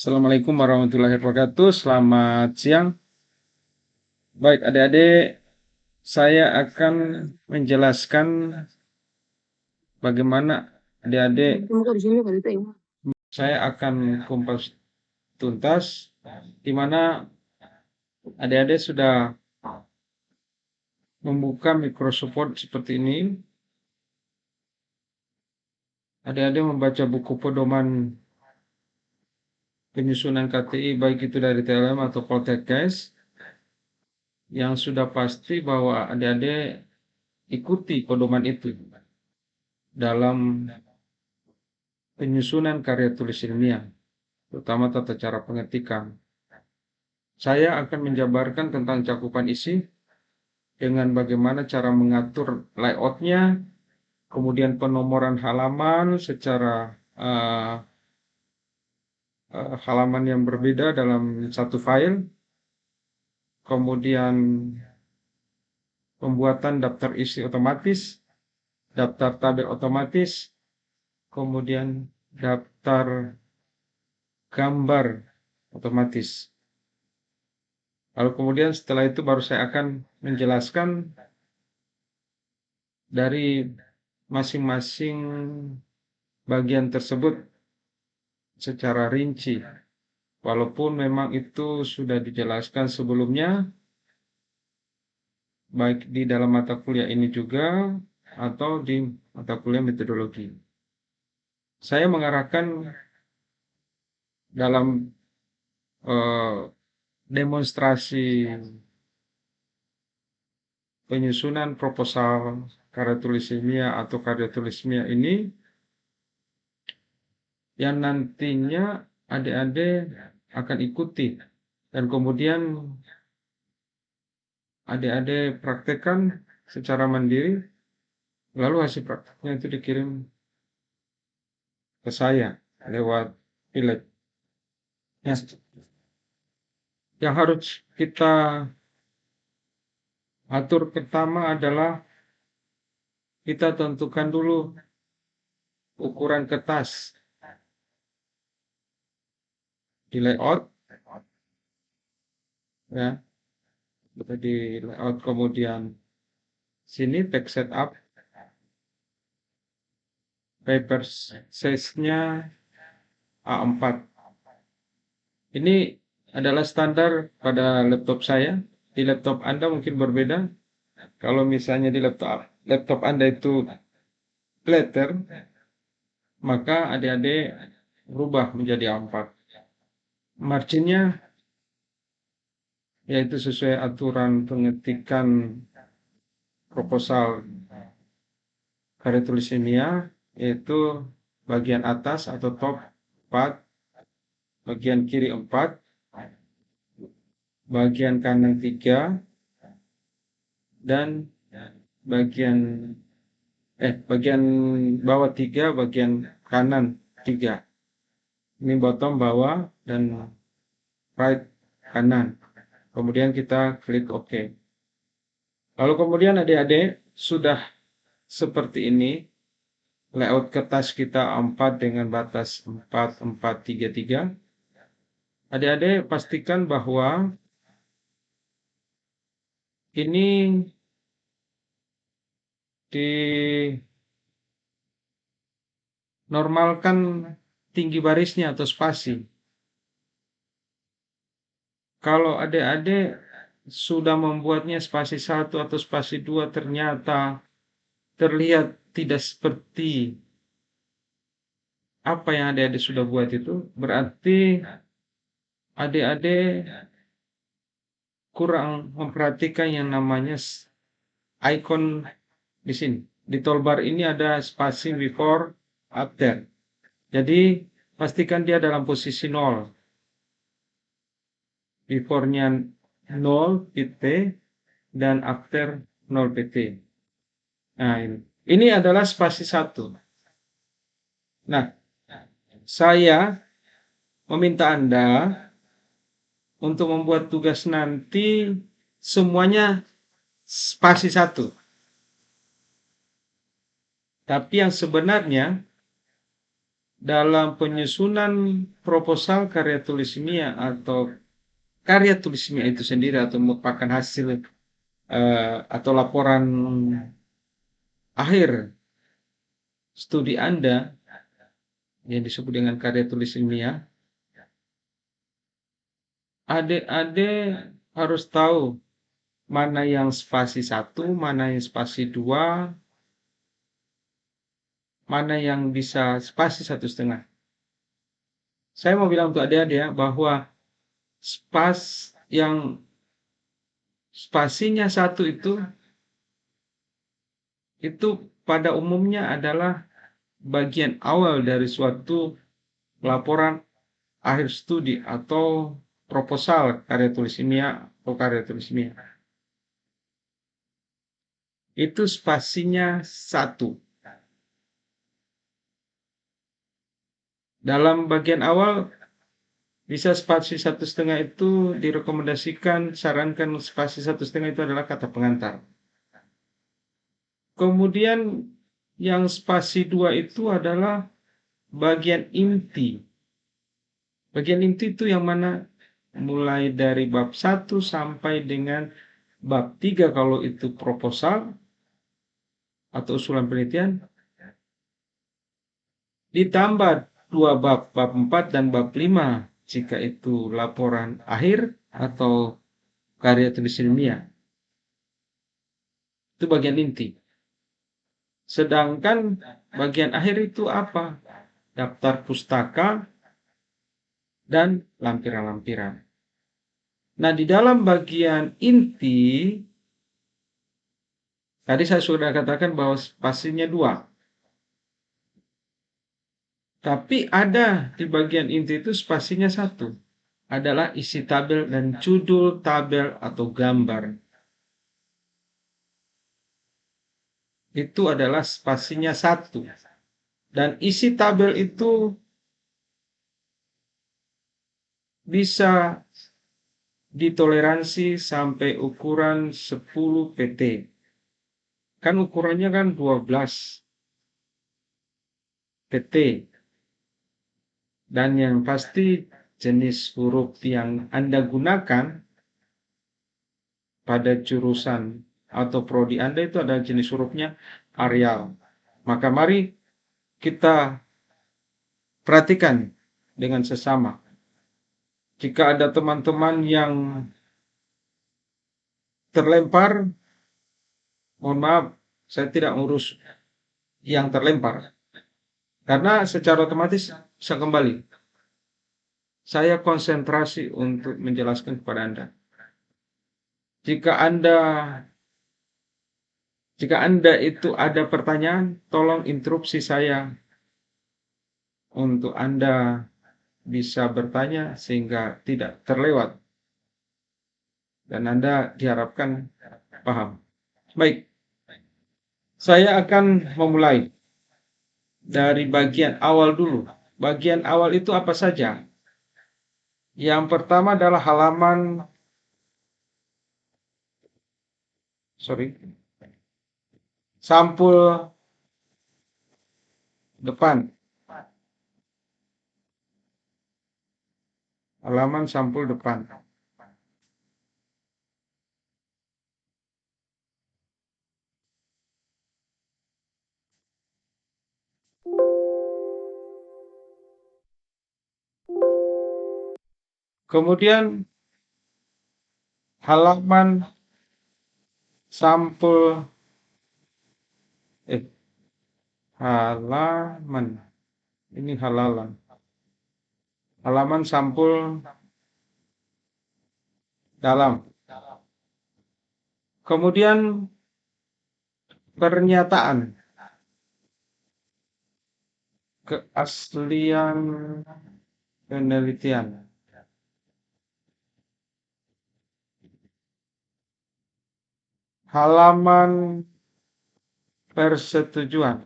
Assalamualaikum warahmatullahi wabarakatuh. Selamat siang. Baik, adik-adik, saya akan menjelaskan bagaimana adik-adik saya akan kupas tuntas di mana adik-adik sudah membuka Microsoft Word seperti ini. Adik-adik membaca buku pedoman penyusunan KTI baik itu dari TLM atau Poltekkes, yang sudah pasti bahwa adik-adik ikuti pedoman itu dalam penyusunan karya tulis ilmiah, terutama tata cara pengetikan. Saya akan menjabarkan tentang cakupan isi dengan bagaimana cara mengatur layoutnya, kemudian penomoran halaman secara halaman yang berbeda dalam satu file, kemudian pembuatan daftar isi otomatis, daftar tabel otomatis, kemudian daftar gambar otomatis. Lalu kemudian setelah itu baru saya akan menjelaskan dari masing-masing bagian tersebut secara rinci. Walaupun memang itu sudah dijelaskan sebelumnya, baik di dalam mata kuliah ini juga atau di mata kuliah metodologi. Saya mengarahkan dalam demonstrasi penyusunan proposal karya tulis ilmiah atau karya tulis ilmiah ini yang nantinya adik-adik akan ikuti dan kemudian adik-adik praktekkan secara mandiri, lalu hasil prakteknya itu dikirim ke saya lewat email. Yang harus kita atur pertama adalah kita tentukan dulu ukuran kertas di layout, ya, kita di layout, kemudian sini text setup, paper size-nya A4. Ini adalah standar pada laptop saya. Di laptop Anda mungkin berbeda. Kalau misalnya di laptop Anda itu letter, maka adik-adik berubah menjadi A4. Marginnya yaitu sesuai aturan pengetikan proposal karya tulis ilmiah, yaitu bagian atas atau top 4, bagian kiri 4, bagian kanan 3, dan bagian bawah 3, bagian kanan 3. Ini bottom bawah dan right kanan. Kemudian kita klik OK. Lalu kemudian adik-adik sudah seperti ini layout kertas kita A4 dengan batas 4, 4, 3, 3. Adik-adik pastikan bahwa ini dinormalkan tinggi barisnya atau spasi. Kalau adik-adik sudah membuatnya spasi 1 atau spasi 2 ternyata terlihat tidak seperti apa yang adik-adik sudah buat, itu berarti adik-adik kurang memperhatikan yang namanya icon di sini. Di toolbar ini ada spasi before, after. Jadi pastikan dia dalam posisi 0. Before-nya 0 pt dan after 0 pt. Nah, ini adalah spasi 1. Nah, saya meminta Anda untuk membuat tugas nanti semuanya spasi 1. Tapi yang sebenarnya dalam penyusunan proposal karya tulis ilmiah atau karya tulis ilmiah itu sendiri atau merupakan hasil atau laporan akhir studi Anda yang disebut dengan karya tulis ilmiah, adik-adik harus tahu mana yang spasi 1, mana yang spasi 2, mana yang bisa spasi 1,5. Saya mau bilang untuk adik-adik ya, bahwa yang spasinya 1 itu pada umumnya adalah bagian awal dari suatu laporan akhir studi atau proposal karya tulis ilmiah atau karya tulis ilmiah. Itu spasinya 1. Dalam bagian awal bisa spasi 1,5 itu direkomendasikan, sarankan spasi 1,5 itu adalah kata pengantar. Kemudian yang spasi 2 itu adalah bagian inti. Bagian inti itu yang mana mulai dari bab 1 sampai dengan bab 3 kalau itu proposal atau usulan penelitian, ditambah 2 bab 4 dan bab 5 jika itu laporan akhir atau karya tulis ilmiah. Itu bagian inti. Sedangkan bagian akhir itu apa? Daftar pustaka dan lampiran-lampiran. Nah, di dalam bagian inti, tadi saya sudah katakan bahwa spasinya 2. Tapi ada di bagian inti itu spasinya 1. Adalah isi tabel dan judul tabel atau gambar. Itu adalah spasinya 1. Dan isi tabel itu bisa ditoleransi sampai ukuran 10 pt. Kan ukurannya kan 12 pt. Dan yang pasti jenis huruf yang Anda gunakan pada jurusan atau prodi Anda itu adalah jenis hurufnya Arial. Maka mari kita perhatikan dengan sesama. Jika ada teman-teman yang terlempar, mohon maaf, saya tidak ngurus yang terlempar. Karena secara otomatis bisa kembali. Saya konsentrasi untuk menjelaskan kepada Anda. Jika Anda itu ada pertanyaan, tolong interupsi saya untuk Anda bisa bertanya sehingga tidak terlewat. Dan Anda diharapkan paham. Baik, saya akan memulai dari bagian awal dulu. Bagian awal itu apa saja? Yang pertama adalah sampul depan. Halaman sampul depan. Kemudian halaman sampul halaman ini halaman sampul dalam. Kemudian pernyataan keaslian penelitian. Halaman persetujuan.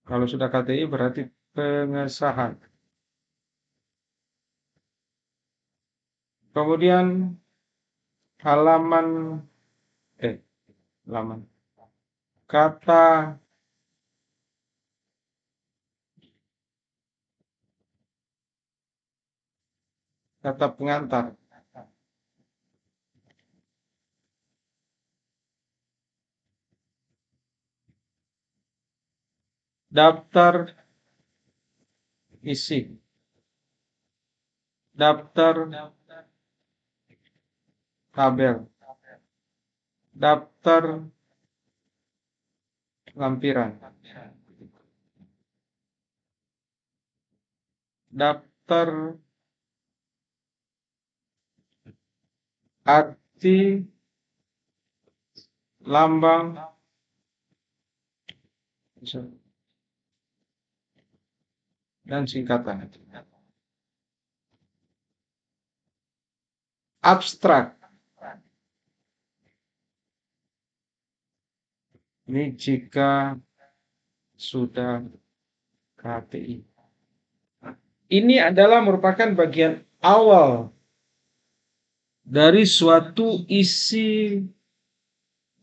Kalau sudah KTI berarti pengesahan. Kemudian halaman kata pengantar. Daftar isi. Daftar tabel. Daftar lampiran. Daftar arti lambang dan singkatan. Abstrak. Ini jika sudah KTI. Ini adalah merupakan bagian awal dari suatu isi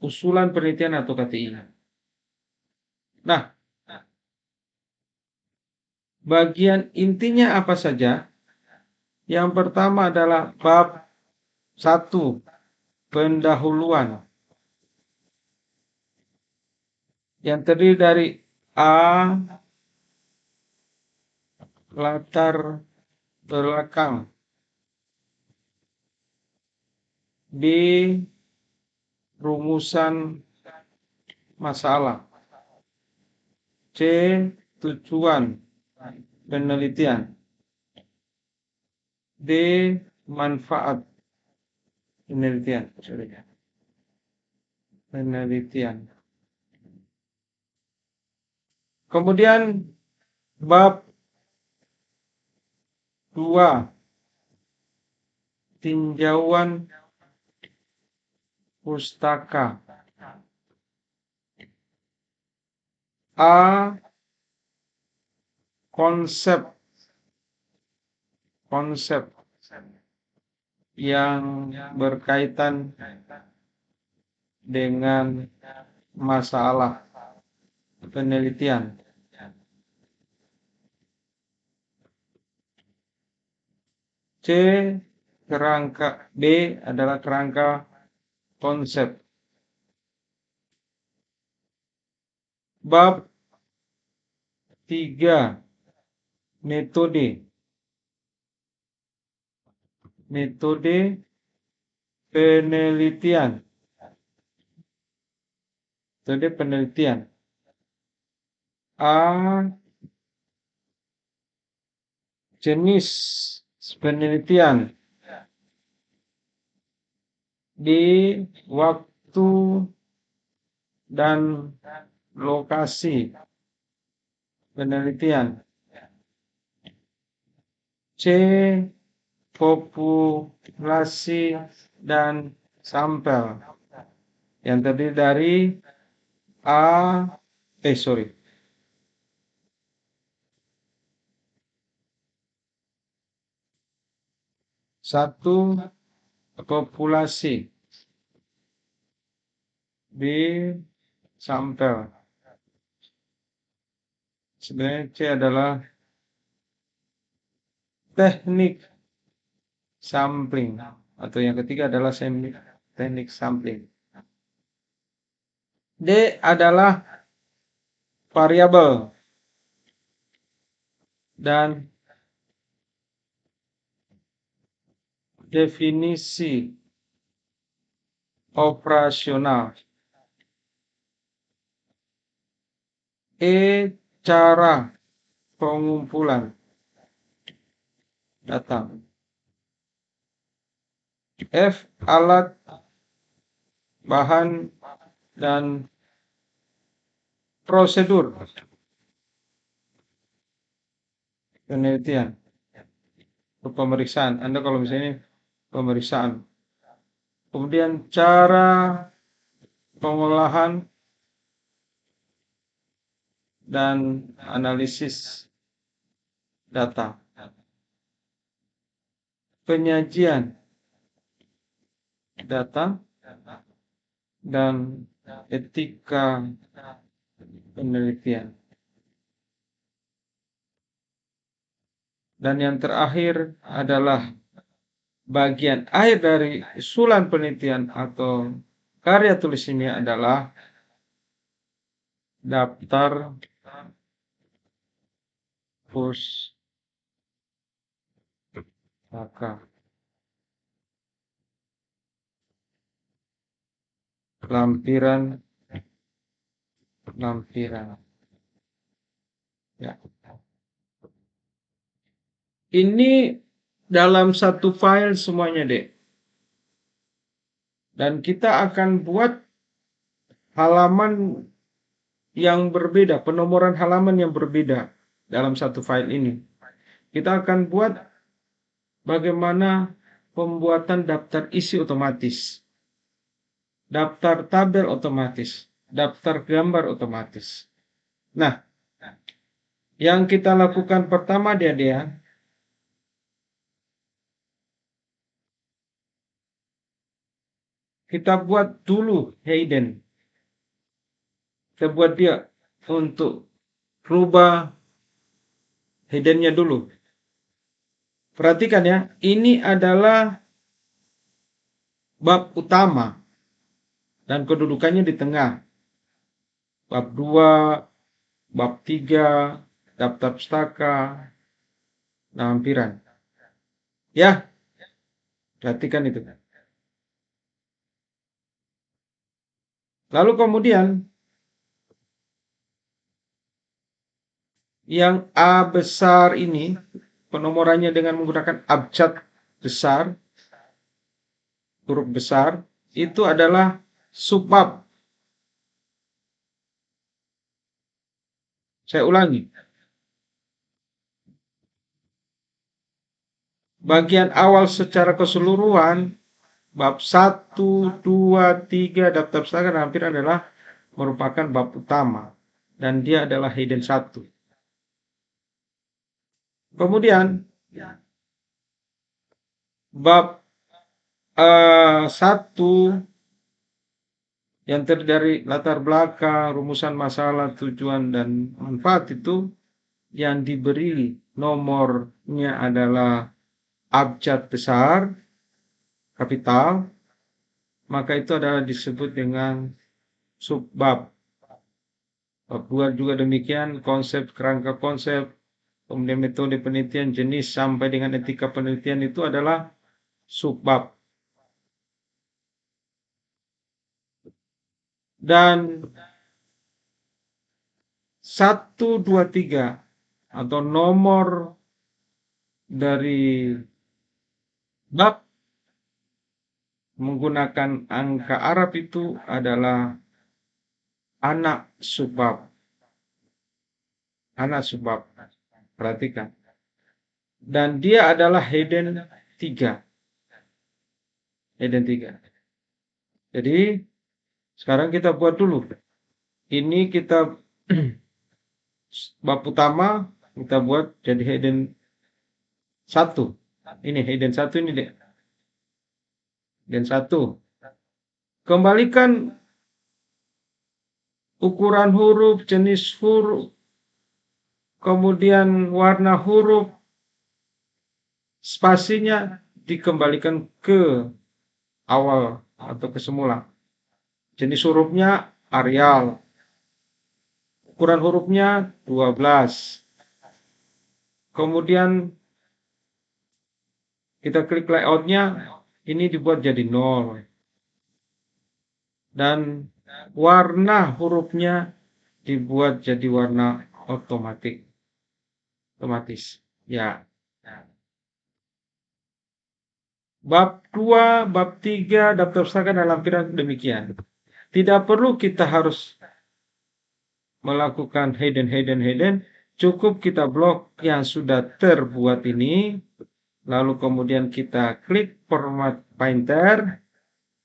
usulan penelitian atau KTI. Nah, bagian intinya apa saja? Yang pertama adalah bab 1, pendahuluan. Yang terdiri dari A, latar belakang, B, rumusan masalah, C, tujuan penelitian, D, manfaat penelitian. Kemudian bab 2, tinjauan pustaka. A, konsep yang berkaitan dengan masalah penelitian. C, kerangka. B adalah kerangka konsep. Bab 3, metode penelitian. A, jenis penelitian. B, waktu dan lokasi penelitian. C, populasi dan sampel yang terdiri dari satu, populasi, B, sampel. Sebenarnya C adalah teknik sampling, atau yang ketiga adalah teknik sampling. D adalah variabel dan definisi operasional. E, cara pengumpulan data. F, alat, bahan, dan prosedur penelitian. Pemeriksaan. Anda kalau misalnya pemeriksaan. Kemudian cara pengolahan dan analisis data. Penyajian data dan etika penelitian. Dan yang terakhir adalah bagian akhir dari usulan penelitian atau karya tulis ini adalah daftar pustaka. Lampiran. Ya. Ini dalam satu file semuanya, Dek. Dan kita akan buat halaman yang berbeda, penomoran halaman yang berbeda dalam satu file ini. Kita akan buat bagaimana pembuatan daftar isi otomatis, daftar tabel otomatis, daftar gambar otomatis. Nah, yang kita lakukan pertama dia kita buat dulu hidden. Kita buat dia untuk rubah hiddennya dulu. Perhatikan ya, ini adalah bab utama dan kedudukannya di tengah. Bab 2, bab 3, daftar pustaka, lampiran. Ya, perhatikan itu. Lalu kemudian yang A besar ini penomorannya dengan menggunakan abjad besar, huruf besar, itu adalah subbab. Saya ulangi. Bagian awal secara keseluruhan, bab 1, 2, 3, daftar pustaka dan lampiran adalah merupakan bab utama. Dan dia adalah hidden 1. Kemudian, bab 1 yang terdiri dari latar belakang, rumusan masalah, tujuan, dan manfaat itu yang diberi nomornya adalah abjad besar, kapital, maka itu adalah disebut dengan subbab. Bab 2 juga demikian, konsep, kerangka konsep, kemudian metode penelitian, jenis, sampai dengan etika penelitian itu adalah subbab. Dan 1, 2, 3 atau nomor dari bab menggunakan angka Arab itu adalah anak subbab. Anak subbab. Perhatikan. Dan dia adalah hidden 3. Hidden 3. Jadi sekarang kita buat dulu. Ini kita bab utama kita buat jadi hidden 1. Ini hidden 1 ini deh. Hidden 1. Kembalikan ukuran huruf, jenis huruf, kemudian warna huruf, spasinya dikembalikan ke awal atau ke semula. Jenis hurufnya Arial. Ukuran hurufnya 12. Kemudian kita klik layoutnya, ini dibuat jadi 0. Dan warna hurufnya dibuat jadi warna otomatis. Ya. Bab 2, bab 3, daftar pustaka dan lampiran demikian. Tidak perlu kita harus melakukan hidden. Cukup kita blok yang sudah terbuat ini. Lalu kemudian kita klik format painter.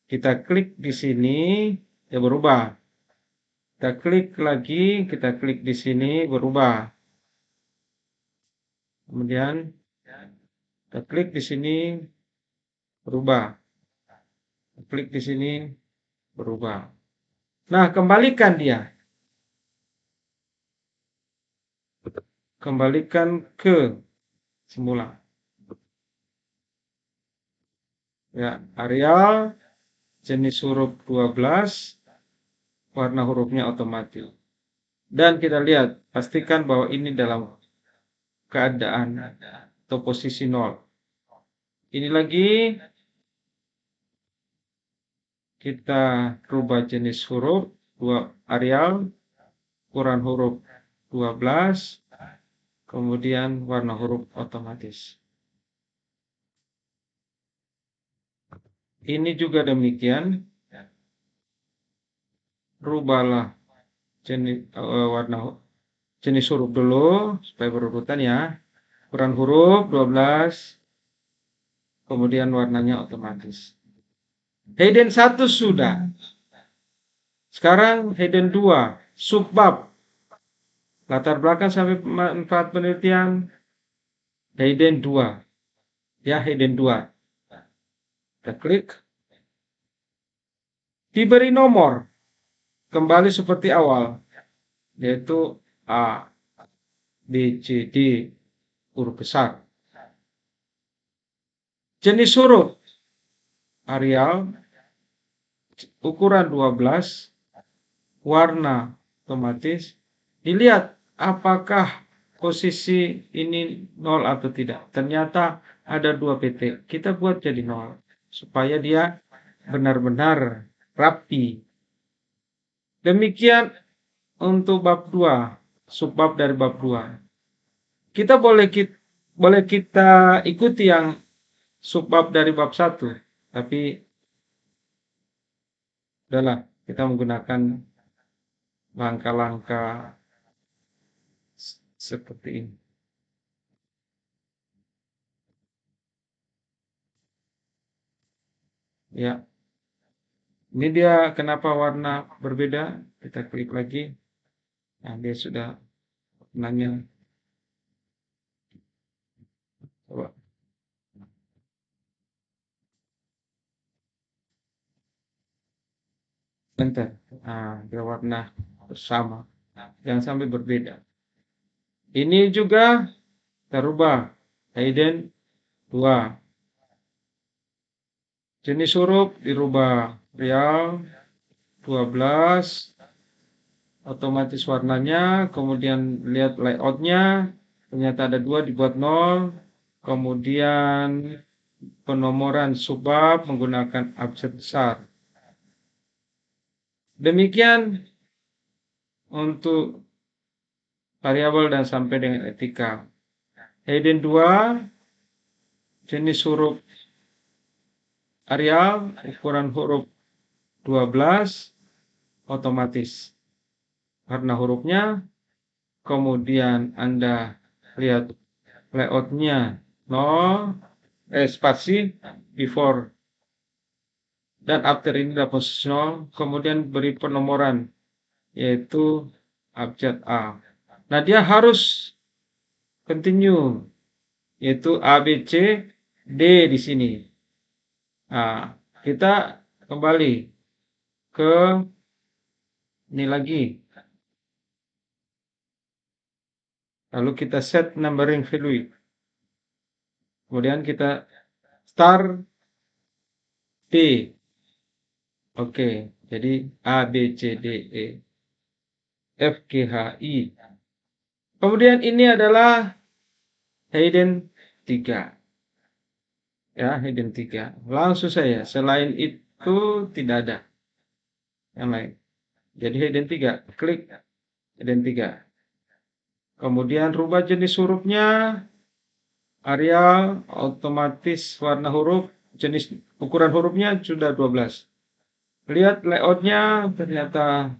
Kita klik di sini, ya berubah. Kita klik lagi, kita klik di sini, berubah. Kemudian kita klik di sini, berubah. Klik di sini, berubah. Nah, kembalikan dia. Kembalikan ke semula. Ya, Arial, jenis huruf 12, warna hurufnya otomatis. Dan kita lihat, pastikan bahwa ini dalam keadaan atau posisi 0. Ini lagi kita rubah jenis huruf Arial, ukuran huruf 12, kemudian warna huruf otomatis. Ini juga demikian, rubahlah jenis huruf dulu supaya berurutan ya. Ukuran huruf 12, kemudian warnanya otomatis. Hidden 1 sudah. Sekarang hidden 2, subbab. Latar belakang sampai manfaat penelitian, hidden 2. Ya, hidden 2. Kita klik. Diberi nomor. Kembali seperti awal. Yaitu A, B, C, D. Huruf besar. Jenis huruf. Arial. Ukuran 12. Warna otomatis. Dilihat apakah posisi ini 0 atau tidak. Ternyata ada 2 PT. Kita buat jadi 0. Supaya dia benar-benar rapi. Demikian untuk bab 2. Subbab dari bab 2. Kita boleh kita ikuti yang subbab dari bab 1. Tapi udahlah, kita menggunakan langkah-langkah seperti ini. Ya. Ini dia kenapa warna berbeda. Kita klik lagi. Nah, dia sudah warnanya. Coba. Bentar. Nah, dia warna bersama. Jangan sampai berbeda. Ini juga terubah. Hidden 2. Jenis huruf dirubah. Real 12. Otomatis warnanya. Kemudian lihat layoutnya. Ternyata ada 2 dibuat 0. Kemudian penomoran subbab menggunakan abjad besar. Demikian untuk variabel dan sampai dengan etika. Hidden 2, jenis huruf Arial, ukuran huruf 12, otomatis. Warna hurufnya, kemudian Anda lihat layoutnya 0, spasi, before dan after ini adalah posisi 0, kemudian beri penomoran, yaitu abjad A. Nah, dia harus continue, yaitu A, B, C, D di sini. Nah, kita kembali ke ini lagi. Lalu kita set numbering value. Kemudian kita start D. Oke, jadi A, B, C, D, E, F, G, H, I. Kemudian ini adalah hidden 3. Ya, hidden 3. Langsung saya, selain itu tidak ada yang lain. Jadi hidden 3, klik hidden 3. Kemudian rubah jenis hurufnya, Arial, otomatis warna huruf, jenis ukuran hurufnya sudah 12. Lihat layoutnya, ternyata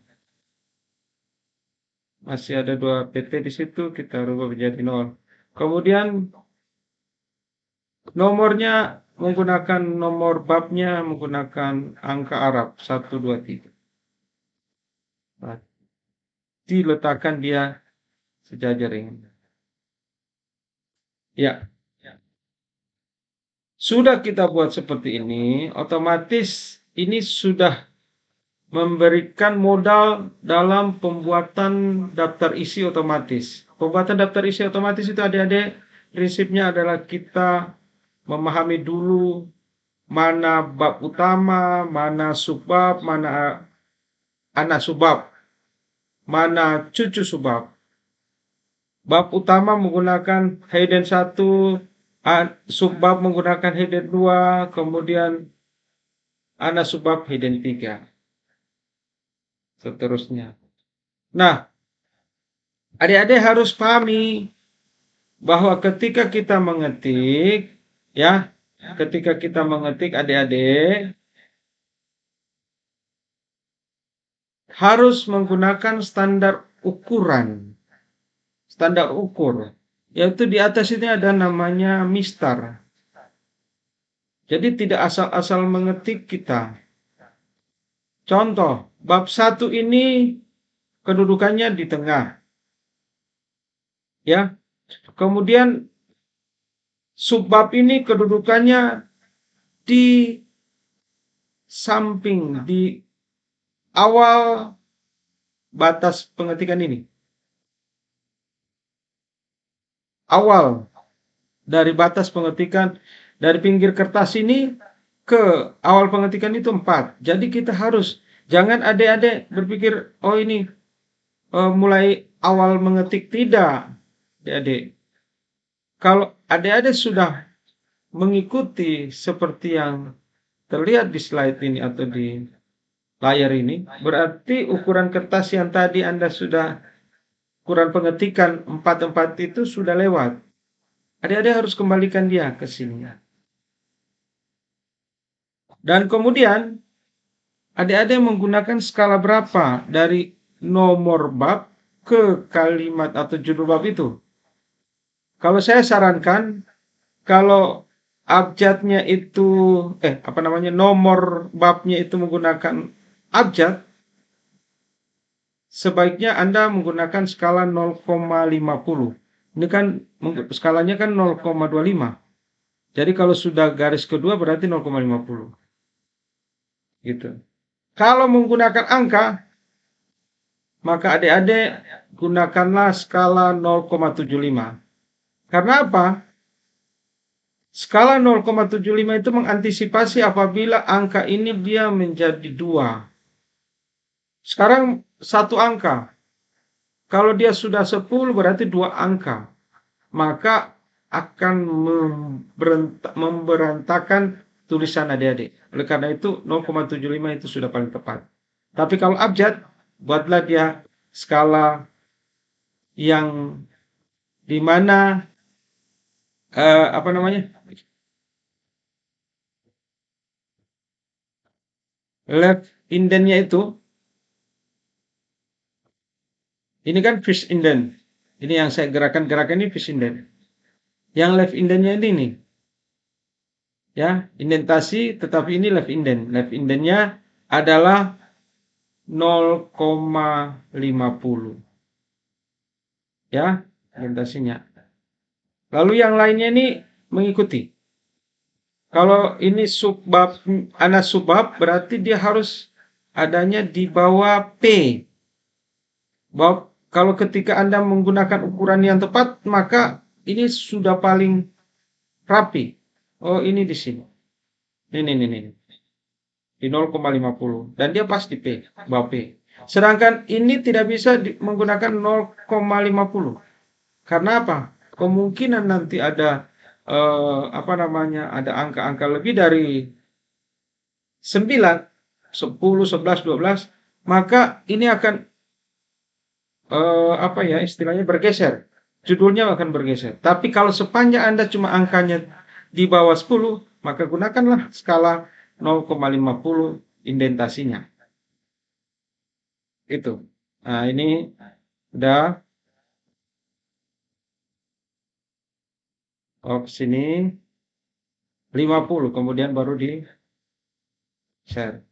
masih ada 2 PT di situ, kita rubah menjadi 0. Kemudian nomornya menggunakan nomor babnya menggunakan angka Arab 1, 2, 3. Diletakkan dia sejajar ini. Ya. Sudah kita buat seperti ini, otomatis ini sudah memberikan modal dalam pembuatan daftar isi otomatis. Pembuatan daftar isi otomatis itu adik-adik prinsipnya adalah kita memahami dulu mana bab utama, mana subbab, mana anak subbab, mana cucu subbab. Bab utama menggunakan heading 1, subbab menggunakan heading 2, kemudian anak subbab heading 3, seterusnya. Nah, adik-adik harus pahami bahwa ketika kita mengetik, ya, ketika kita mengetik adik-adik harus menggunakan standar ukuran. Standar ukur, yaitu di atas ini ada namanya mistar. Jadi tidak asal-asal mengetik kita. Contoh, bab 1 ini kedudukannya di tengah. Ya. Kemudian subbab ini kedudukannya di samping, di awal batas pengetikan ini. Awal dari batas pengetikan, dari pinggir kertas ini ke awal pengetikan itu 4. Jadi kita harus, jangan adik-adik berpikir, oh ini mulai awal mengetik. Tidak, adik-adik. Kalau adik-adik sudah mengikuti seperti yang terlihat di slide ini atau di layar ini, berarti ukuran kertas yang tadi Anda sudah, ukuran pengetikan 4 itu sudah lewat. Adik-adik harus kembalikan dia ke sini. Dan kemudian adik-adik menggunakan skala berapa dari nomor bab ke kalimat atau judul bab itu. Kalau saya sarankan, kalau abjadnya itu nomor babnya itu menggunakan abjad, sebaiknya Anda menggunakan skala 0,50. Ini kan skalanya kan 0,25. Jadi kalau sudah garis kedua berarti 0,50. Gitu. Kalau menggunakan angka, maka adik-adik gunakanlah skala 0,75. Karena apa? Skala 0,75 itu mengantisipasi apabila angka ini dia menjadi 2. Sekarang 1 angka. Kalau dia sudah 10 berarti 2 angka. Maka akan memberantakan tulisan adik-adik. Oleh karena itu 0,75 itu sudah paling tepat. Tapi kalau abjad, buatlah dia skala yang dimana left indentnya itu, ini kan fish indent. Ini yang saya gerakan ini fish indent. Yang left indentnya ini nih. Ya, indentasi tetapi ini left indent. Left indentnya adalah 0,50. Ya, indentasinya. Lalu yang lainnya ini mengikuti. Kalau ini subbab, anak subbab berarti dia harus adanya di bawah P. Kalau ketika Anda menggunakan ukuran yang tepat, maka ini sudah paling rapi. Oh, ini di sini. Ini. Di 0,50. Dan dia pas di P, bawah P. Sedangkan ini tidak bisa menggunakan 0,50. Karena apa? Kemungkinan nanti ada ada angka-angka lebih dari 9, 10, 11, 12, maka ini akan istilahnya bergeser. Judulnya akan bergeser. Tapi kalau sepanjang Anda cuma angkanya di bawah 10, maka gunakanlah skala 0,50 indentasinya. Itu. Nah, ini udah. Oh, sini 50, kemudian baru di share.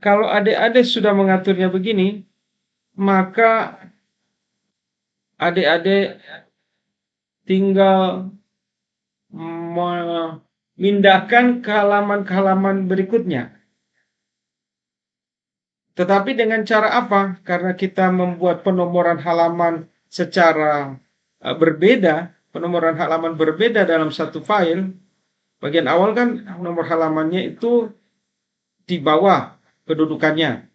Kalau adik-adik sudah mengaturnya begini, maka adik-adik tinggal memindahkan ke halaman berikutnya. Tetapi dengan cara apa? Karena kita membuat penomoran halaman secara berbeda, penomoran halaman berbeda dalam satu file. Bagian awal kan nomor halamannya itu di bawah kedudukannya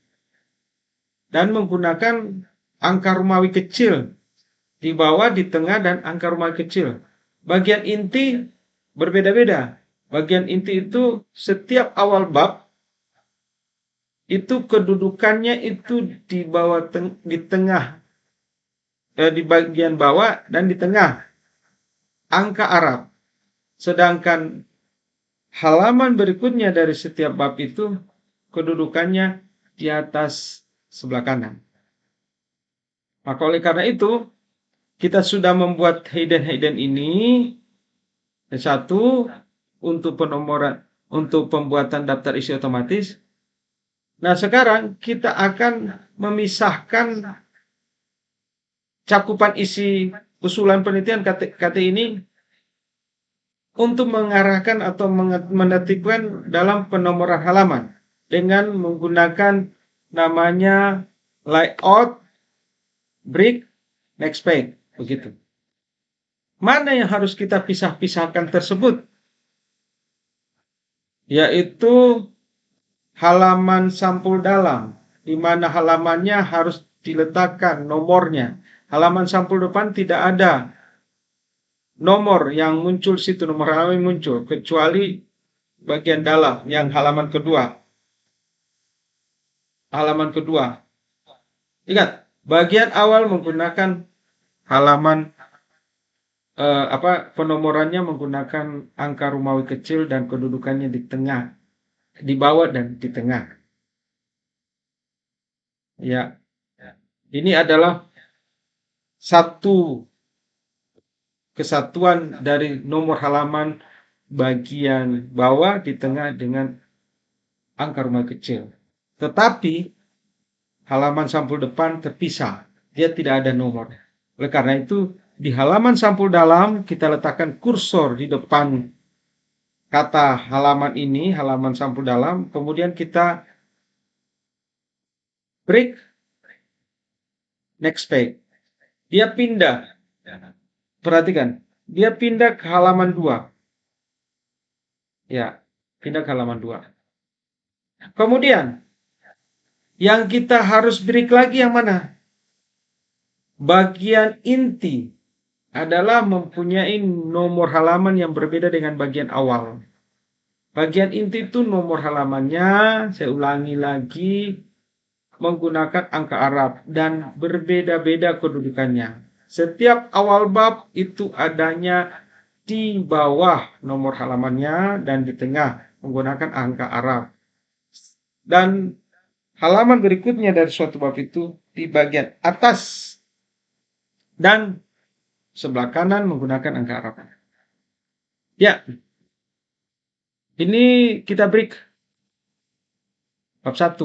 dan menggunakan angka Romawi kecil di bawah, di tengah, dan angka Romawi kecil. Bagian inti berbeda-beda. Bagian inti itu setiap awal bab itu kedudukannya itu di bawah, di tengah, di bagian bawah dan di tengah angka Arab. Sedangkan halaman berikutnya dari setiap bab itu kedudukannya di atas sebelah kanan. Maka oleh karena itu kita sudah membuat hidden ini. Satu, untuk penomoran, untuk pembuatan daftar isi otomatis. Nah, sekarang kita akan memisahkan cakupan isi usulan penelitian KT ini untuk mengarahkan atau menetipkan dalam penomoran halaman dengan menggunakan namanya layout, break, next page, begitu. Mana yang harus kita pisah-pisahkan tersebut? Yaitu halaman sampul dalam, di mana halamannya harus diletakkan nomornya. Halaman sampul depan tidak ada nomor yang muncul situ, nomor halaman yang muncul, kecuali bagian dalam yang halaman kedua. Halaman kedua. Ingat, bagian awal menggunakan halaman penomorannya menggunakan angka Romawi kecil dan kedudukannya di tengah, di bawah dan di tengah. Ya, ini adalah satu kesatuan dari nomor halaman bagian bawah di tengah dengan angka Romawi kecil. Tetapi halaman sampul depan terpisah, dia tidak ada nomor. Oleh karena itu, di halaman sampul dalam kita letakkan kursor di depan kata halaman ini, halaman sampul dalam, kemudian kita break next page. Dia pindah. Perhatikan, dia pindah ke halaman 2. Ya, pindah ke halaman 2. Kemudian, yang kita harus break lagi yang mana? Bagian inti adalah mempunyai nomor halaman yang berbeda dengan bagian awal. Bagian inti itu nomor halamannya, saya ulangi lagi, menggunakan angka Arab dan berbeda-beda kedudukannya. Setiap awal bab itu adanya di bawah nomor halamannya dan di tengah menggunakan angka Arab. Dan halaman berikutnya dari suatu bab itu di bagian atas dan sebelah kanan menggunakan angka Arab. Ya, ini kita break bab 1.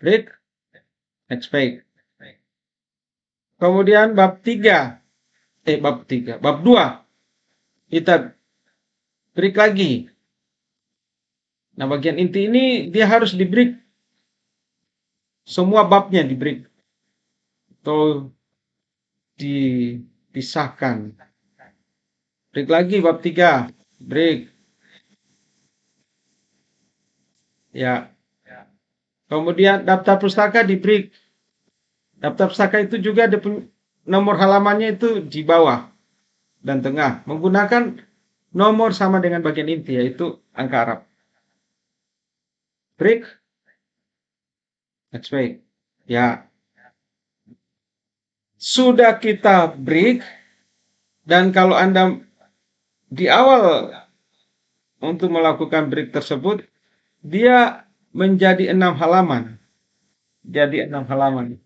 Break, next page. Kemudian bab 2 kita break lagi. Nah, bagian inti ini dia harus di break. Semua babnya di break atau dipisahkan. Break lagi bab 3. Break. Ya. Kemudian daftar pustaka di break. Daftar pustaka itu juga ada nomor halamannya itu di bawah dan tengah. Menggunakan nomor sama dengan bagian inti, yaitu angka Arab. Break. Next page. Ya. Sudah kita break. Dan kalau Anda di awal untuk melakukan break tersebut, dia menjadi 6 halaman. Jadi 6 halaman.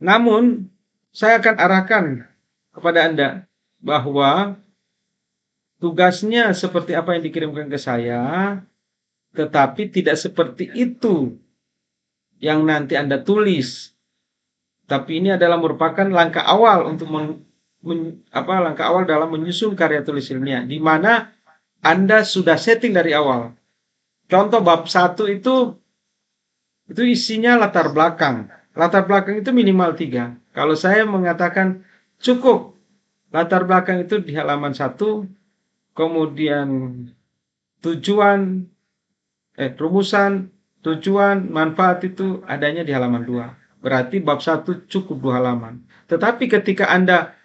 Namun, saya akan arahkan kepada Anda bahwa tugasnya seperti apa yang dikirimkan ke saya, tetapi tidak seperti itu yang nanti Anda tulis. Tapi ini adalah merupakan langkah awal untuk langkah awal dalam menyusun karya tulis ilmiah, di mana Anda sudah setting dari awal. contoh bab 1 itu isinya latar belakang. Latar belakang itu minimal 3. Kalau saya mengatakan cukup latar belakang itu di halaman 1, kemudian tujuan, rumusan, tujuan, manfaat itu adanya di halaman 2. Berarti bab 1 cukup 2 halaman. Tetapi ketika Anda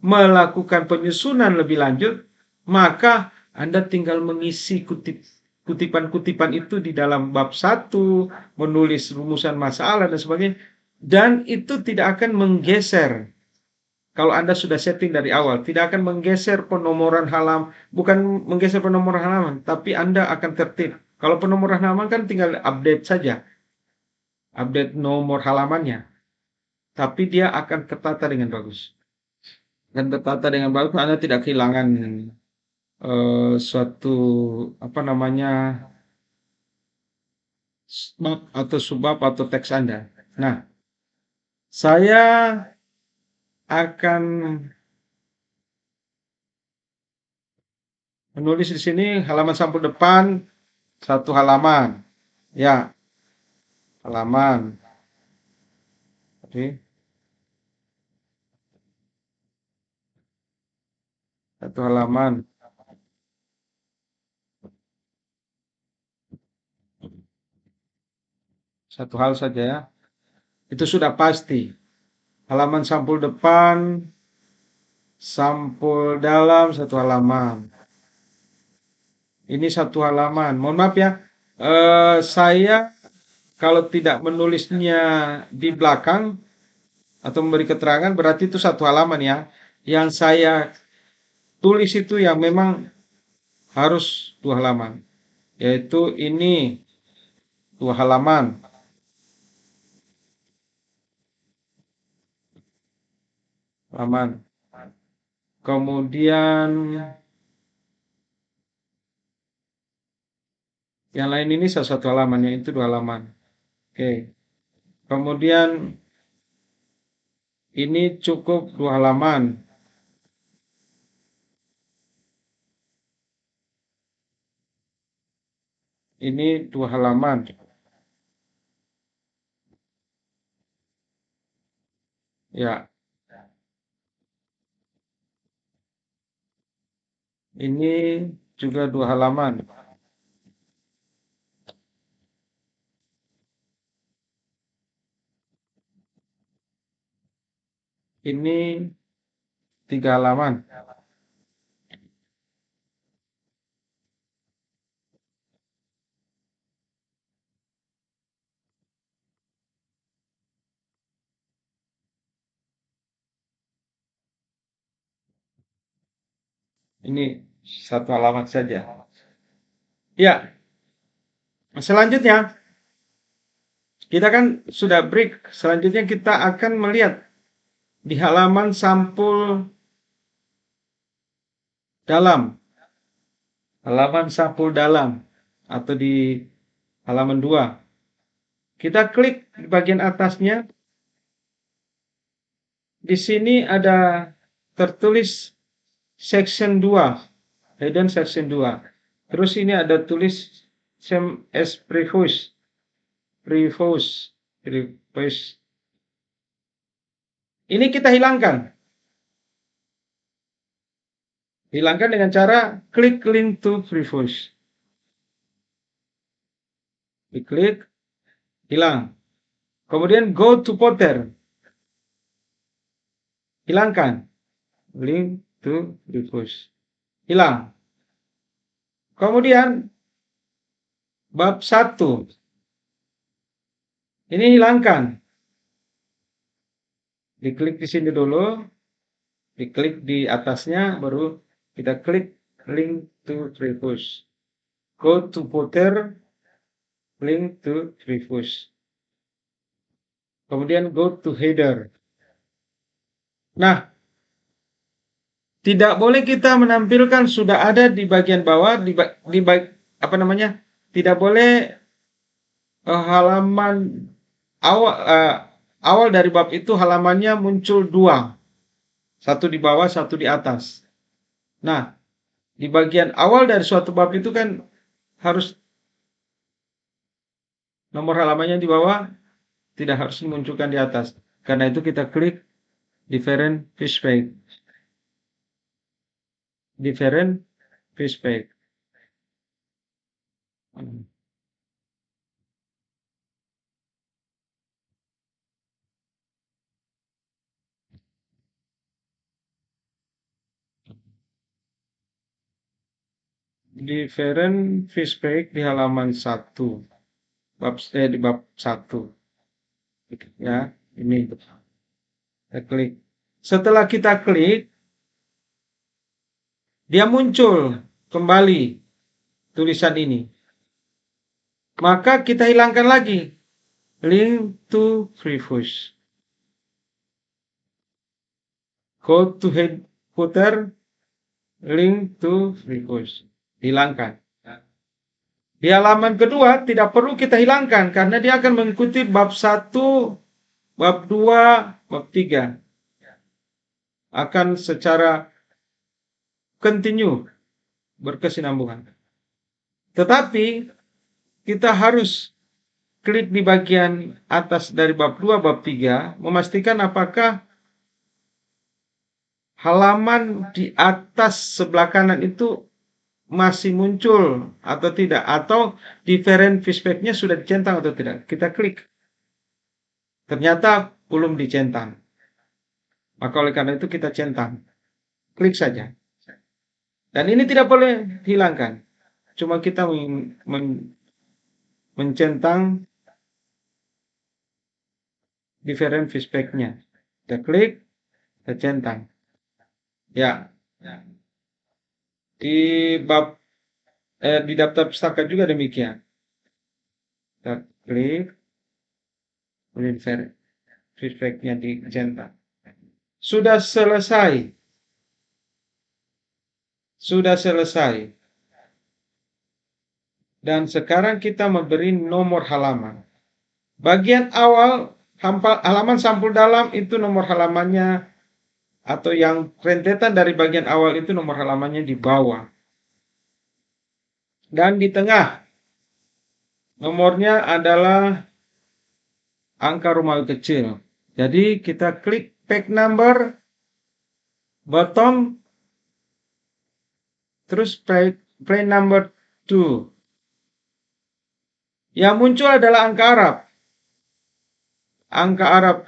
melakukan penyusunan lebih lanjut, maka Anda tinggal mengisi kutipan-kutipan itu di dalam bab 1, menulis rumusan masalah dan sebagainya, dan itu tidak akan menggeser. Kalau Anda sudah setting dari awal, tidak akan menggeser penomoran halaman, bukan menggeser penomoran halaman, tapi Anda akan tertib. Kalau penomoran halaman kan tinggal update saja, update nomor halamannya, tapi dia akan tertata dengan bagus. Dan tertata dengan bagus, Anda tidak kehilangan suatu bab atau subbab atau teks Anda. Nah, saya akan menulis di sini halaman sampul depan 1 halaman. Ya, halaman. Oke. 1 halaman. Satu hal saja ya. Itu sudah pasti. Halaman sampul depan, sampul dalam 1 halaman. Ini 1 halaman. Mohon maaf ya. Saya kalau tidak menulisnya di belakang atau memberi keterangan berarti itu 1 halaman ya. Yang saya tulis itu yang memang harus 2 halaman. Yaitu ini 2 halaman. Kemudian yang lain ini 1 halaman, yaitu 2 halaman. Oke. Kemudian ini cukup 2 halaman. Ini 2 halaman. Ya. Ini juga 2 halaman. Ini 3 halaman. Ini 1 halaman saja. Ya, selanjutnya kita kan sudah break. Selanjutnya kita akan melihat di halaman sampul dalam. Halaman sampul dalam atau di halaman 2. Kita klik di bagian atasnya. Di sini ada tertulis section 2. Hidden section 2. Terus ini ada tulis same as previous. Ini kita hilangkan. Hilangkan dengan cara klik link to previous. Diklik, hilang. Kemudian go to footer. Hilangkan. Link to previous. Hilang. Kemudian bab 1. Ini hilangkan. Diklik di sini dulu. Diklik di atasnya, baru kita klik link to previous. Go to footer, link to previous. Kemudian go to header. Nah, tidak boleh kita menampilkan sudah ada di bagian bawah, tidak boleh halaman awal dari bab itu halamannya muncul 2. Satu di bawah, satu di atas. Nah, di bagian awal dari suatu bab itu kan harus Nomor halamannya di bawah, tidak harus dimunculkan di atas. Karena itu kita klik different fish page. Different fish page. Different fish page di halaman 1. Di bab 1. Ya, ini. Kita klik. Setelah kita klik, dia muncul kembali tulisan ini. Maka kita hilangkan lagi link to Freefish. Go to head footer, link to Freefish. Hilangkan. Di halaman kedua tidak perlu kita hilangkan karena dia akan mengikuti bab 1, bab 2, bab 3. Akan secara continue, berkesinambungan. Tetapi kita harus klik di bagian atas dari bab 2, bab 3, memastikan apakah halaman di atas sebelah kanan itu masih muncul atau tidak, atau different fish page-nya sudah dicentang atau tidak. Kita klik. Ternyata belum dicentang. Maka oleh karena itu kita centang. Klik saja. Dan ini tidak boleh dihilangkan. Cuma kita mencentang different fish page-nya. Kita klik, kita centang. Ya. Di di daftar pustaka juga demikian. Kita klik, kemudian fish page-nya dicentang. Sudah selesai. Dan sekarang kita memberi nomor halaman. Bagian awal halaman sampul dalam itu nomor halamannya, atau yang rentetan dari bagian awal itu nomor halamannya di bawah. Dan di tengah nomornya adalah angka Romawi kecil. Jadi kita klik page number, bottom, terus page number 2. Yang muncul adalah angka Arab. Angka Arab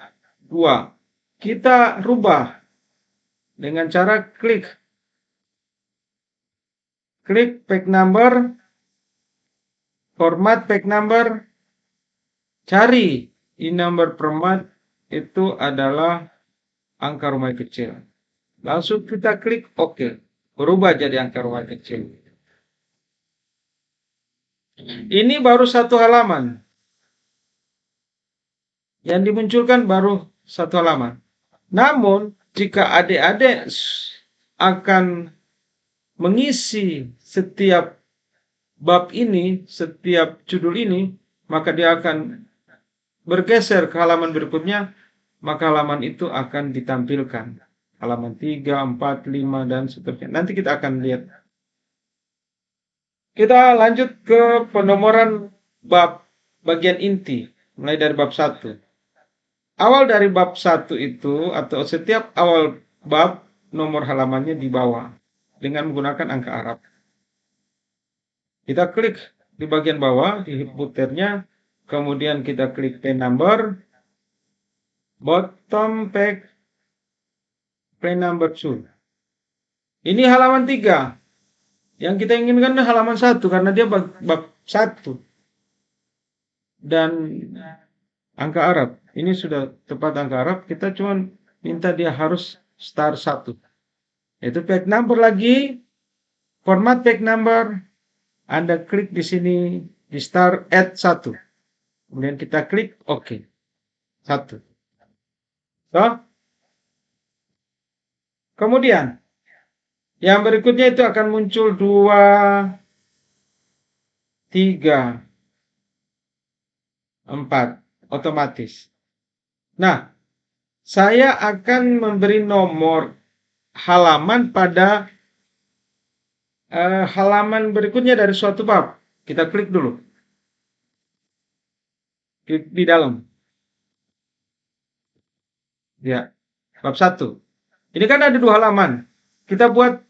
2. Kita rubah dengan cara klik page number, format page number, cari in number format itu adalah angka Romawi kecil. Langsung kita klik OK. Berubah jadi angka Romawi kecil. Ini baru satu halaman. Yang dimunculkan baru satu halaman. Namun, jika adik-adik akan mengisi setiap bab ini, setiap judul ini, maka dia akan bergeser ke halaman berikutnya, maka halaman itu akan ditampilkan. Halaman 3, 4, 5, dan seterusnya. Nanti kita akan lihat. Kita lanjut ke penomoran bab bagian inti, mulai dari bab 1. Awal dari bab 1 itu, atau setiap awal bab, nomor halamannya di bawah dengan menggunakan angka Arab. Kita klik di bagian bawah, di footernya, kemudian kita klik page number, bottom page number 2. Ini halaman 3. Yang kita inginkan halaman 1 karena dia bab 1. Dan angka Arab. Ini sudah tepat angka Arab. Kita cuma minta dia harus start 1. Yaitu page number lagi. Format page number. Anda klik di sini di start at 1. Kemudian kita klik OK. 1. So. Kemudian yang berikutnya itu akan muncul 2, 3, 4 otomatis. Nah, saya akan memberi nomor halaman pada halaman berikutnya dari suatu bab. Kita klik dulu. di dalam. Ya, bab 1. Ini kan ada 2 halaman. Kita buat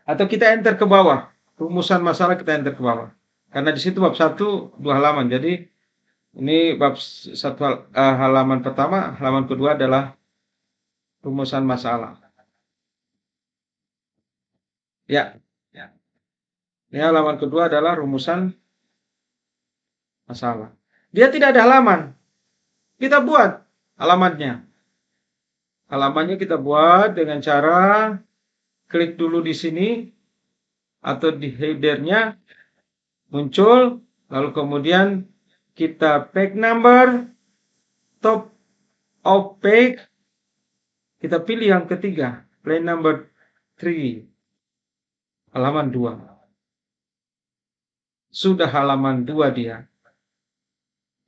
atau kita enter ke bawah. Rumusan masalah kita enter ke bawah. Karena di situ bab 1 2 halaman. Jadi ini bab 1 halaman pertama, halaman kedua adalah rumusan masalah. Ya. Ini halaman kedua adalah rumusan masalah. Dia tidak ada halaman. Kita buat halamannya. Halamannya kita buat dengan cara klik dulu di sini atau di headernya muncul, lalu kemudian kita page number, top of page, kita pilih yang ketiga, line number 3, halaman 2. Sudah halaman 2 dia.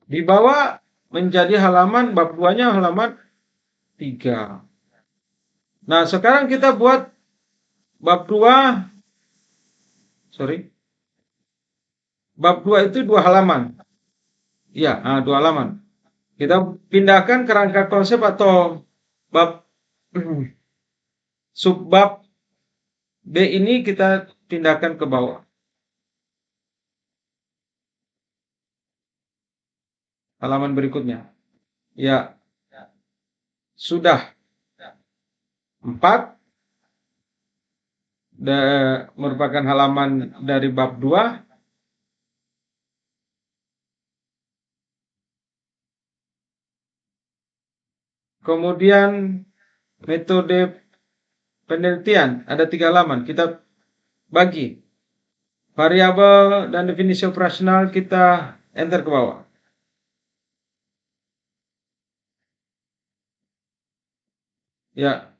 Di bawah menjadi halaman bab 2-nya halaman 3. Nah, sekarang kita buat bab 2. Bab 2 itu 2 halaman. Ya, 2 halaman. Kita pindahkan ke rangka konsep atau bab subbab B ini kita pindahkan ke bawah. Halaman berikutnya. Ya. Sudah 4 merupakan halaman dari bab 2. Kemudian metode penelitian ada 3 halaman. Kita bagi variabel dan definisi operasional, kita enter ke bawah. Ya,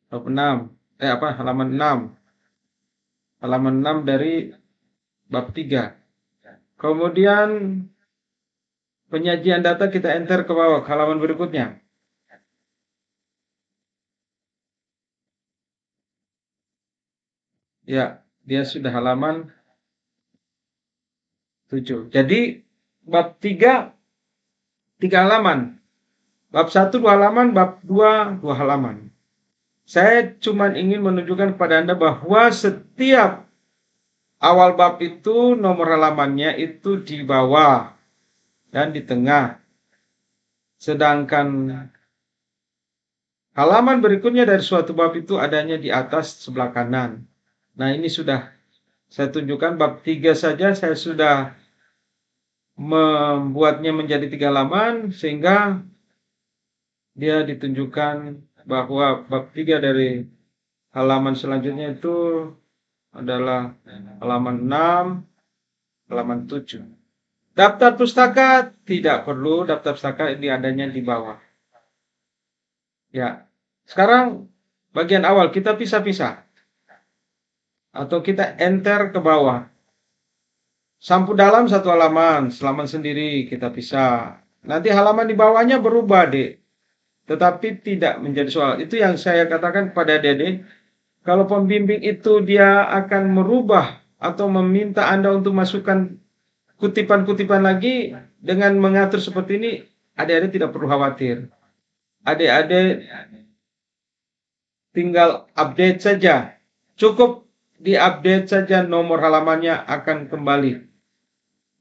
bab 6. Halaman 6. Halaman 6 dari bab 3. Kemudian penyajian data kita enter ke bawah, ke halaman berikutnya. Ya, dia sudah halaman 7. Jadi bab 3 halaman. Bab 1 2 halaman, bab 2 2 halaman. Saya cuma ingin menunjukkan kepada Anda bahwa setiap awal bab itu nomor halamannya itu di bawah dan di tengah. Sedangkan halaman berikutnya dari suatu bab itu adanya di atas sebelah kanan. Nah, ini sudah saya tunjukkan bab 3 saja saya sudah membuatnya menjadi 3 halaman sehingga dia ditunjukkan bahwa bab 3 dari halaman selanjutnya itu adalah halaman 6, halaman 7. Daftar pustaka tidak perlu, daftar pustaka ini adanya di bawah. Ya. Sekarang bagian awal kita pisah-pisah. Atau kita enter ke bawah. Sampul dalam 1 halaman, halaman sendiri kita pisah. Nanti halaman di bawahnya berubah, Dek. Tetapi tidak menjadi soal. Itu yang saya katakan kepada Dede. Kalau pembimbing itu dia akan merubah atau meminta Anda untuk masukkan kutipan-kutipan lagi dengan mengatur seperti ini, adik-adik tidak perlu khawatir. Adik-adik tinggal update saja. Cukup diupdate saja, nomor halamannya akan kembali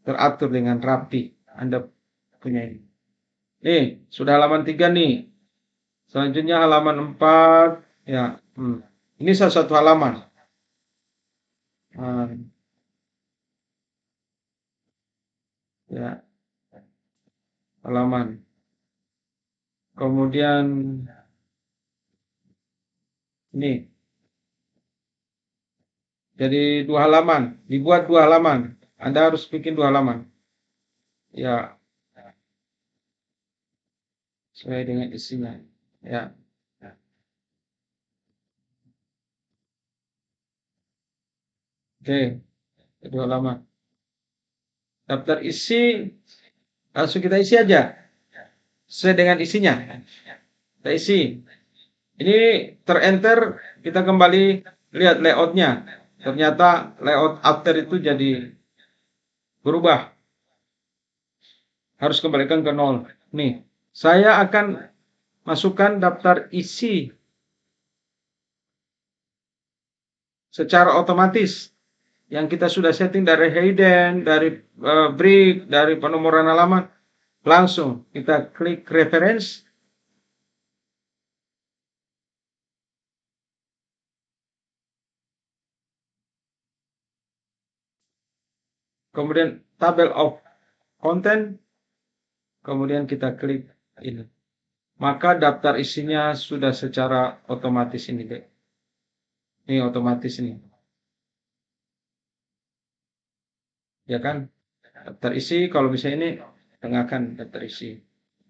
teratur dengan rapi. Anda punya ini. Nih, sudah halaman 3 nih. Selanjutnya halaman 4. Ya, ini satu halaman. Ya, halaman. Kemudian ini jadi 2 halaman, dibuat 2 halaman. Anda harus bikin 2 halaman. Ya, sesuai dengan isinya. Ya. Oke, 2 halaman. Daftar isi langsung kita isi aja sesuai dengan isinya. Kita isi. Ini terenter, kita kembali lihat layoutnya. Ternyata layout after itu jadi berubah. harus kembalikan ke 0. Nih, saya akan masukkan daftar isi secara otomatis yang kita sudah setting dari hidden, dari break, dari penomoran halaman. Langsung kita klik reference. Kemudian tabel of content. Kemudian kita klik ini. Maka daftar isinya sudah secara otomatis ini deh. Ini otomatis ini. Ya kan? Daftar isi kalau bisa ini tengahkan daftar isi.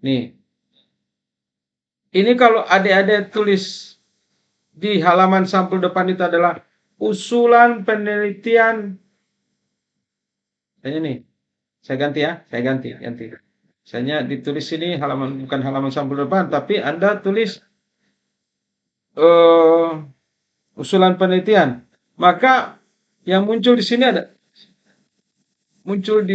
Nih. Ini kalau adik-adik tulis di halaman sampul depan itu adalah usulan penelitian. Saya nih. Saya ganti ya, saya ganti. Misalnya ditulis sini halaman bukan halaman sampul depan, tapi Anda tulis usulan penelitian. Maka yang muncul di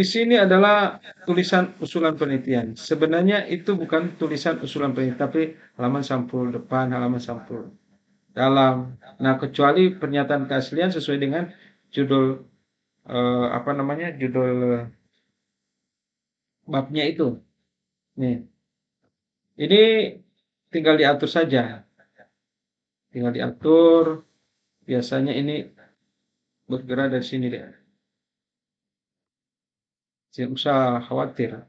sini adalah tulisan usulan penelitian. Sebenarnya itu bukan tulisan usulan penelitian, tapi halaman sampul depan, halaman sampul dalam. Nah, kecuali pernyataan keaslian sesuai dengan judul judul babnya itu. Nih, ini tinggal diatur saja. Tinggal diatur. Biasanya ini bergerak dari sini deh. Jangan usah khawatir.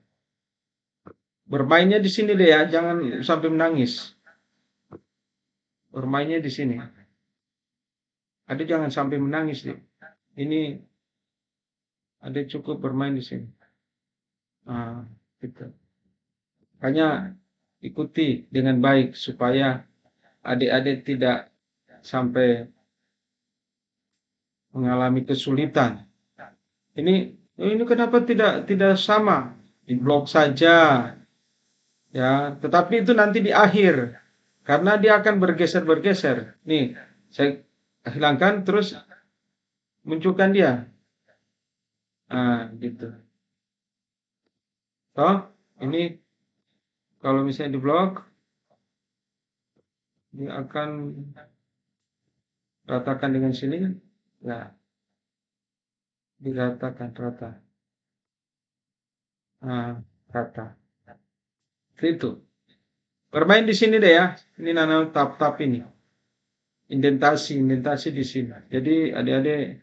Bermainnya di sini deh ya, jangan sampai menangis. Bermainnya di sini. Ada jangan sampai menangis deh. Ini ada cukup bermain di sini. Nah, gitu. Makanya ikuti dengan baik supaya adik-adik tidak sampai mengalami kesulitan. Ini kenapa tidak sama? Di blok saja. Ya, tetapi itu nanti di akhir. Karena dia akan bergeser-bergeser. Nih, saya hilangkan terus munculkan dia. Nah, gitu. Toh, ini kalau misalnya di blok, dia akan ratakan dengan sini. Nah, diratakan rata. Nah, rata. Itu. Bermain di sini deh ya. Ini nano tap-tap ini. Indentasi di sini. Jadi adik-adik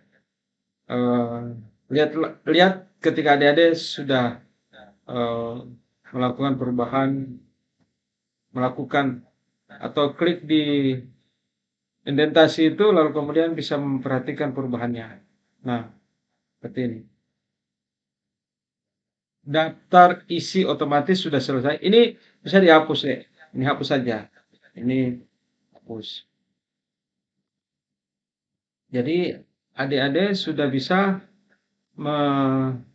lihat ketika adik-adik sudah melakukan perubahan, melakukan atau klik di indentasi itu lalu kemudian bisa memperhatikan perubahannya. Nah, seperti ini. Daftar isi otomatis sudah selesai. Ini bisa dihapus ya. Ini hapus saja. Ini hapus. Jadi adik-adik sudah bisa membuat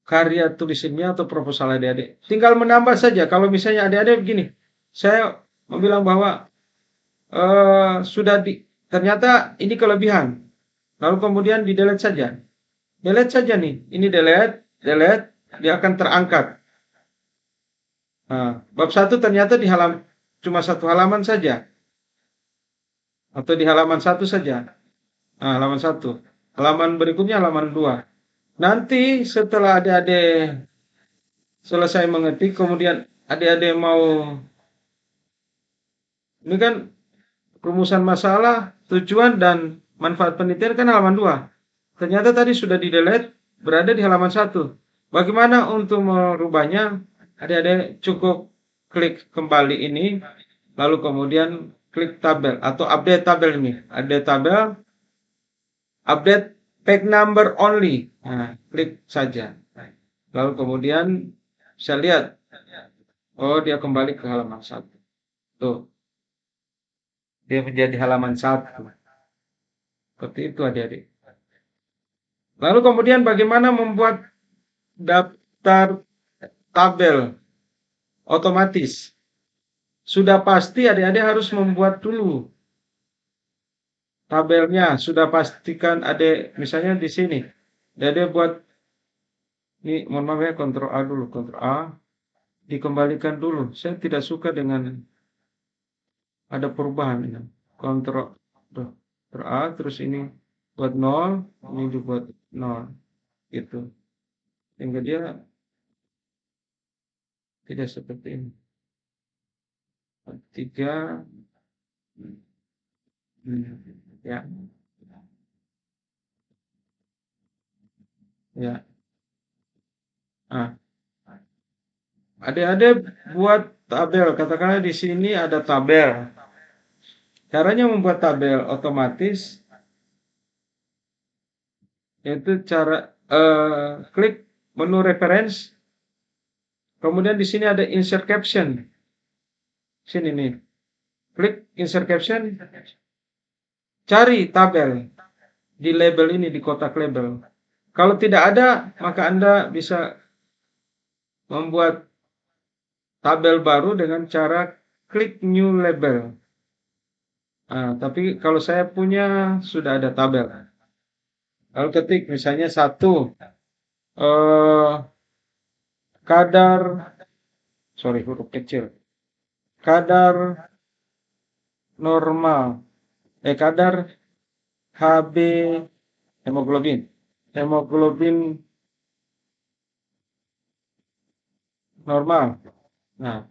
karya tulisannya atau proposal adik-adik. Tinggal menambah saja. Kalau misalnya adik-adik begini, saya mau bilang bahwa ternyata ini kelebihan. Lalu kemudian di delete saja. Delete saja nih. Ini delete, dia akan terangkat. Nah, bab 1 ternyata cuma satu halaman saja. Atau di halaman 1 saja. Nah, halaman 1. Halaman berikutnya halaman 2. Nanti setelah adik-adik selesai mengetik, kemudian adik-adik mau, ini kan rumusan masalah, tujuan, dan manfaat penelitian kan halaman 2. Ternyata tadi sudah di-delete, berada di halaman 1. Bagaimana untuk merubahnya? Adik-adik cukup klik kembali ini, lalu kemudian klik tabel atau update tabel ini. Update tabel, update page number only. Nah, klik saja. Lalu kemudian bisa lihat, oh dia kembali ke halaman 1. Tuh, dia menjadi halaman 1. Seperti itu adik-adik. Lalu kemudian bagaimana membuat daftar tabel otomatis? Sudah pasti adik-adik harus membuat dulu. tabelnya sudah pastikan ada, misalnya di sini. Jadi buat ini, mohon maaf ya, Ctrl A dulu, Ctrl A, dikembalikan dulu. Saya tidak suka dengan ada perubahan ini. Ctrl, tuh, Ctrl A, terus ini buat 0, ini juga buat 0, gitu. Sehingga dia tidak seperti ini. 3, ya, ya. Ah, adik-adik buat tabel, katakanlah di sini ada tabel. Caranya membuat tabel otomatis yaitu cara klik menu reference, kemudian di sini ada insert caption. Sini nih. Klik insert caption, cari tabel di label ini, di kotak label. Kalau tidak ada, maka Anda bisa membuat tabel baru dengan cara klik new label. Nah, tapi kalau saya punya sudah ada tabel. Lalu ketik misalnya 1 eh, kadar, sorry huruf kecil, kadar normal, kadar HB hemoglobin, hemoglobin normal. Nah,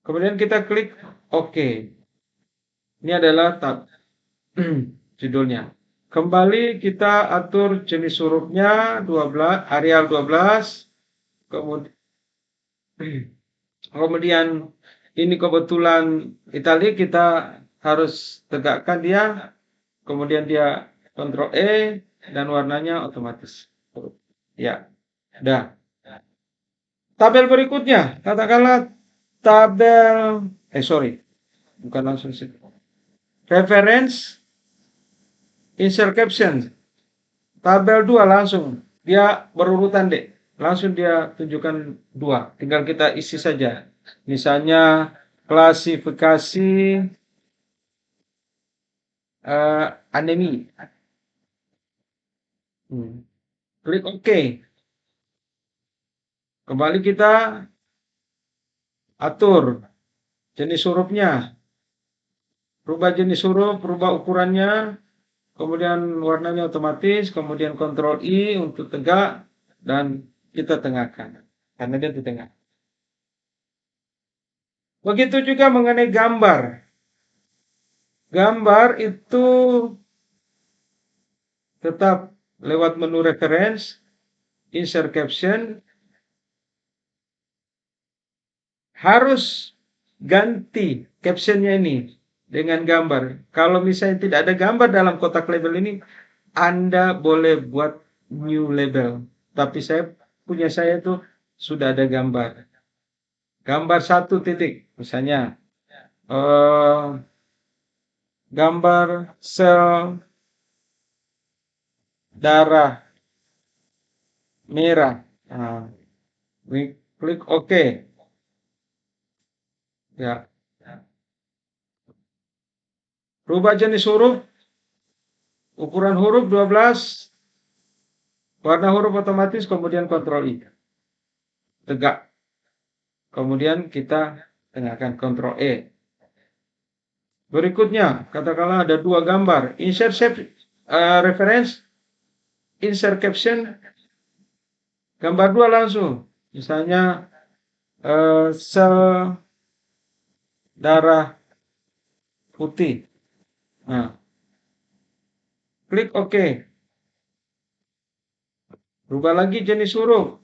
kemudian kita klik OK. Ini adalah tab judulnya. Kembali kita atur jenis hurufnya 12, Arial 12. Kemudian ini kebetulan italik, kita harus tegakkan dia. Kemudian dia Ctrl E dan warnanya otomatis. Ya, dah. Tabel berikutnya, katakanlah tabel, bukan langsung sih. Reference, insert caption, tabel 2 langsung, dia berurutan deh, langsung dia tunjukkan 2, tinggal kita isi saja. Misalnya klasifikasi anemi. Klik OK. Kembali kita atur jenis hurufnya. Rubah jenis huruf, rubah ukurannya, kemudian warnanya otomatis, kemudian Ctrl I untuk tegak, dan kita tengahkan. Karena dia di tengah. Begitu juga mengenai gambar. Gambar itu tetap lewat menu reference, insert caption, harus ganti captionnya ini dengan gambar. Kalau misalnya tidak ada gambar dalam kotak label ini, Anda boleh buat new label. Tapi punya saya itu sudah ada gambar. Gambar 1 titik, misalnya gambar sel darah merah. Nah, klik OK. Ya. Rubah jenis huruf, ukuran huruf 12, warna huruf otomatis, kemudian Ctrl I. Tegak. Kemudian kita tengahkan Ctrl E. Berikutnya, katakanlah ada 2 gambar. Insert reference, insert caption, gambar 2 langsung. Misalnya sel darah putih. Nah, klik OK. Rubah lagi jenis huruf.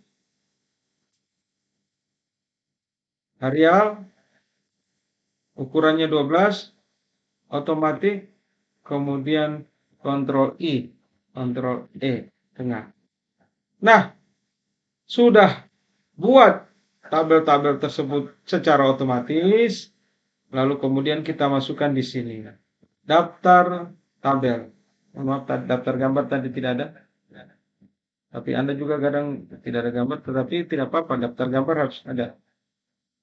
Arial, ukurannya 12, otomatis, kemudian Ctrl I, Ctrl E, tengah. Nah, sudah buat tabel-tabel tersebut secara otomatis, lalu kemudian kita masukkan di sini. Daftar tabel. Maaf, daftar gambar tadi tidak ada. Tapi Anda juga kadang tidak ada gambar, tetapi tidak apa-apa, daftar gambar harus ada.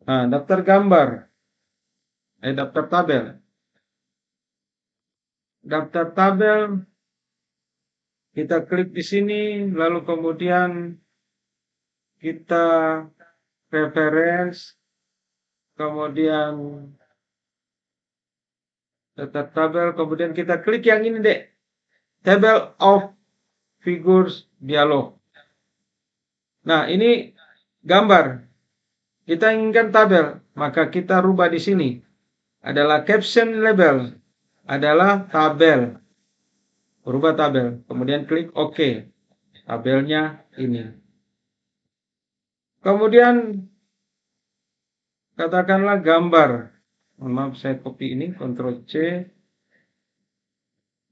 Nah, daftar gambar. Daftar tabel. daftar tabel, kita klik di sini, lalu kemudian kita reference, kemudian daftar tabel, kemudian kita klik yang ini deh, table of figures dialog. Nah, ini gambar. Kita inginkan tabel, maka kita rubah di sini. Adalah caption label, adalah tabel. Rubah tabel, kemudian klik OK. Tabelnya ini. Kemudian katakanlah gambar. Maaf, saya copy ini, Ctrl C.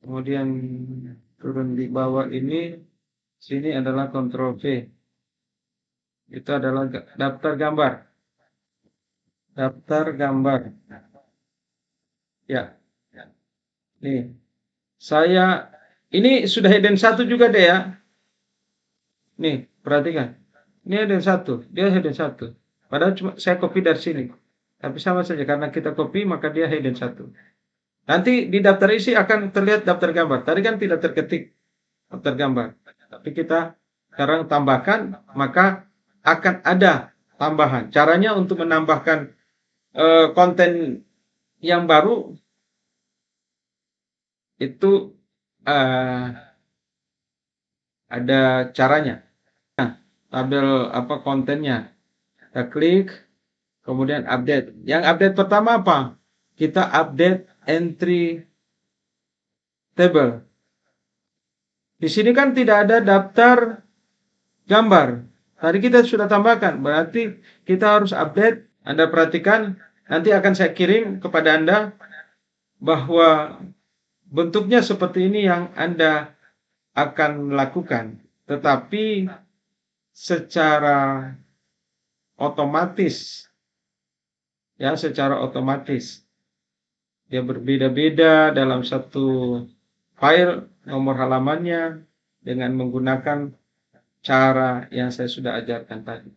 Kemudian turun di bawah ini. Sini adalah Ctrl V. Itu adalah daftar gambar. Daftar gambar. Ya. Nih. Ini sudah hidden 1 juga deh ya. Nih, perhatikan. Ini hidden 1. Dia hidden 1. Padahal cuma saya copy dari sini. Tapi sama saja, karena kita copy maka dia hidden 1. Nanti di daftar isi akan terlihat daftar gambar. Tadi kan tidak terketik daftar gambar. Tapi kita sekarang tambahkan, maka akan ada tambahan. Caranya untuk menambahkan konten yang baru itu ada caranya. Nah, tabel kontennya. Kita klik, kemudian update. Yang update pertama apa? Kita update entry table. Di sini kan tidak ada daftar gambar. Tadi kita sudah tambahkan, berarti kita harus update. Anda perhatikan, nanti akan saya kirim kepada Anda bahwa bentuknya seperti ini yang Anda akan lakukan. Tetapi secara otomatis, ya, secara otomatis dia berbeda-beda dalam satu file nomor halamannya dengan menggunakan cara yang saya sudah ajarkan tadi.